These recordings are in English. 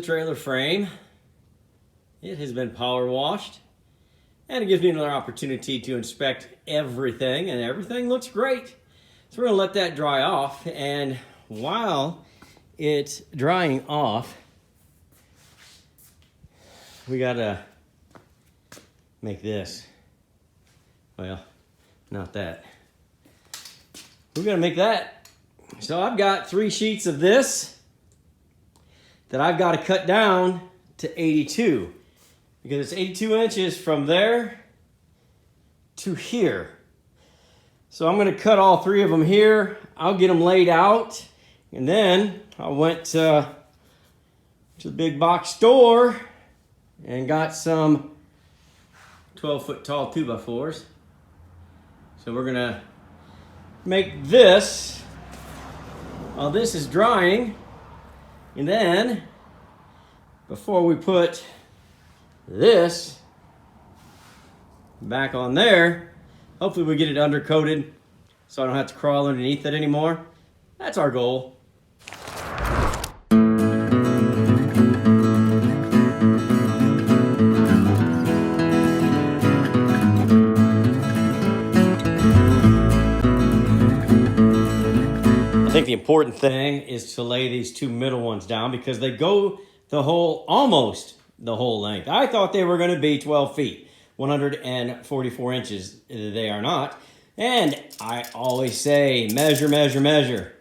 trailer frame. It has been power washed, and it gives me another opportunity to inspect everything, and everything looks great. So we're gonna let that dry off, and while it's drying off, we gotta make this. Well, not that. We're gonna make that. So I've got 3 sheets of this that I've got to cut down to 82, because it's 82 inches from there to here. So I'm gonna cut all 3 of them here. I'll get them laid out, and then I went to the big box store and got some 12-foot tall 2x4s. So we're gonna make this while this is drying, and then before we put this back on there, hopefully we get it undercoated so I don't have to crawl underneath it anymore. That's our goal. I think the important thing is to lay these 2 middle ones down because they go almost the whole length. I thought they were going to be 12 feet, 144 inches. They are not. And I always say measure, measure, measure.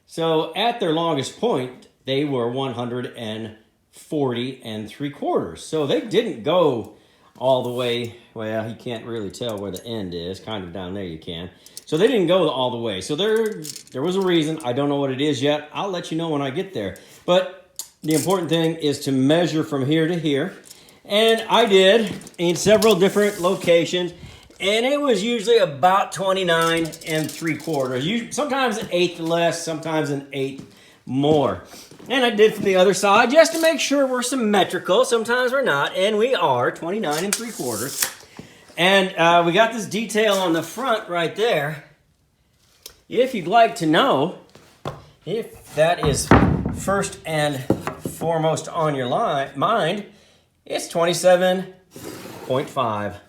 So at their longest point, they were 140 3/4. So they didn't go all the way. Well, you can't really tell where the end is. Kind of down there you can. So they didn't go all the way. So there was a reason. I don't know what it is yet. I'll let you know when I get there. But the important thing is to measure from here to here. And I did in several different locations. And it was usually about 29 3/4. Sometimes an eighth less, sometimes an eighth more. And I did from the other side just to make sure we're symmetrical. Sometimes we're not. And we are 29 3/4. And we got this detail on the front right there. If you'd like to know if that is first and foremost on your mind, it's 27.5.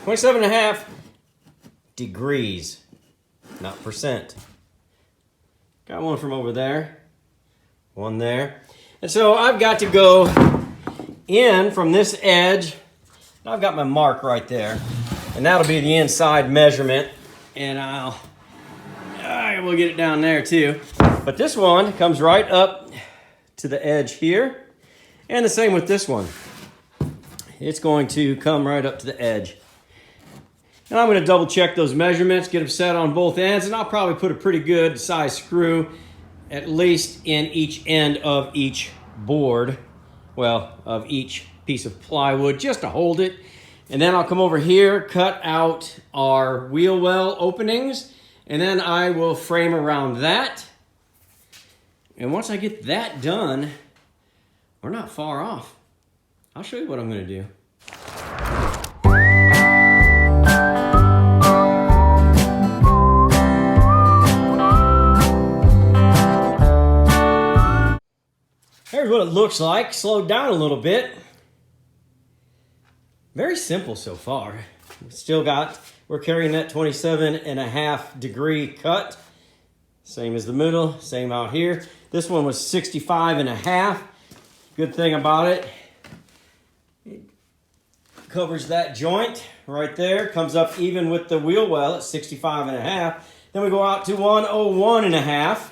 27.5 degrees, not percent. Got one from over there, one there. And so I've got to go in from this edge. I've got my mark right there, and that'll be the inside measurement, and I will get it down there too. But this one comes right up to the edge here, and the same with this one. It's going to come right up to the edge. And I'm going to double check those measurements, get them set on both ends, and I'll probably put a pretty good size screw at least in each end of each board, well, of each piece of plywood, just to hold it. And then I'll come over here, cut out our wheel well openings, and then I will frame around that. And once I get that done, we're not far off. I'll show you what I'm going to do. Here's what it looks like, slowed down a little bit. Very simple so far. We're carrying that 27.5 degree cut. Same as the middle, same out here. This one was 65.5. Good thing about it covers that joint right there. Comes up even with the wheel well at 65.5. Then we go out to 101.5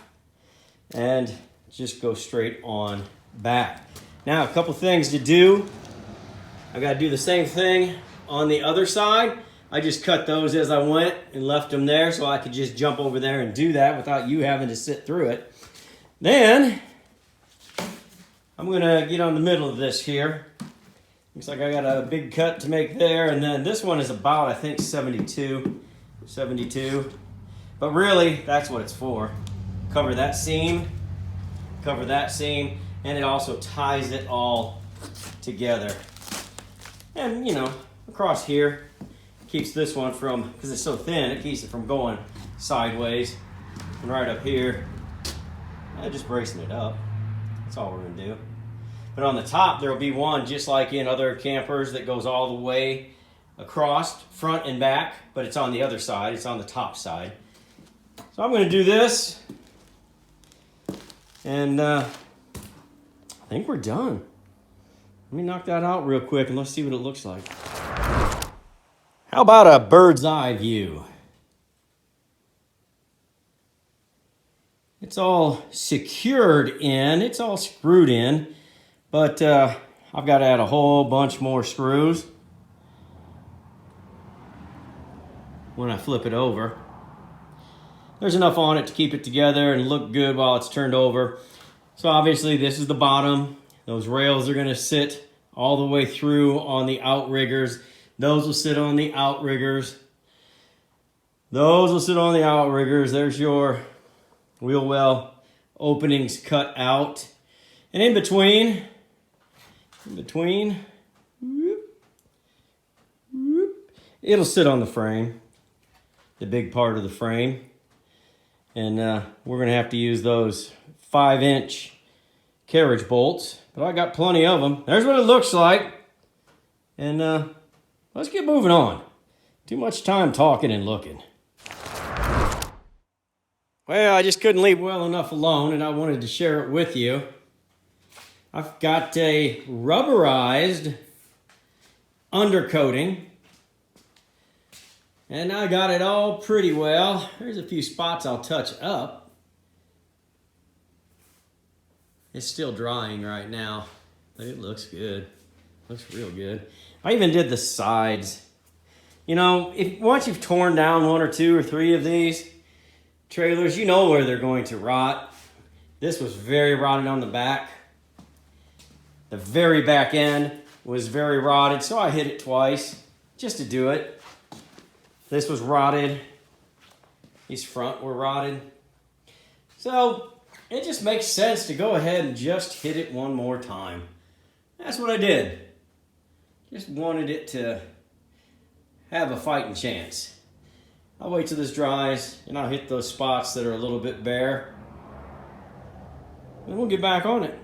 and just go straight on back. Now, a couple things to do. I got to do the same thing on the other side. I just cut those as I went and left them there so I could just jump over there and do that without you having to sit through it. Then I'm going to get on the middle of this here. Looks like I got a big cut to make there, and then this one is about, I think, 72. But really, that's what it's for. Cover that seam, and it also ties it all together. And, you know, across here, keeps this one from, because it's so thin, it keeps it from going sideways. And right up here, just bracing it up. That's all we're going to do. But on the top, there will be one just like in other campers that goes all the way across, front and back, but it's on the other side. It's on the top side. So I'm going to do this, and I think we're done. Let me knock that out real quick, and let's see what it looks like. How about a bird's eye view? It's all secured in, it's all screwed in, but I've got to add a whole bunch more screws when I flip it over. There's enough on it to keep it together and look good while it's turned over. So obviously this is the bottom. Those rails are going to sit all the way through on the outriggers. Those will sit on the outriggers. Those will sit on the outriggers. There's your wheel well openings cut out. And in between, it'll sit on the frame, the big part of the frame. And we're going to have to use those 5-inch carriage bolts. But I got plenty of them. There's what it looks like. And let's get moving on. Too much time talking and looking. Well, I just couldn't leave well enough alone, and I wanted to share it with you. I've got a rubberized undercoating. And I got it all pretty well. There's a few spots I'll touch up. It's still drying right now, but it looks good. Looks real good. I even did the sides. You know, once you've torn down 1 or 2 or 3 of these trailers, you know where they're going to rot. This was very rotted on the back. The very back end was very rotted, so I hit it twice just to do it. This was rotted. These front were rotted. So it just makes sense to go ahead and just hit it one more time. That's what I did. Just wanted it to have a fighting chance. I'll wait till this dries and I'll hit those spots that are a little bit bare. And we'll get back on it.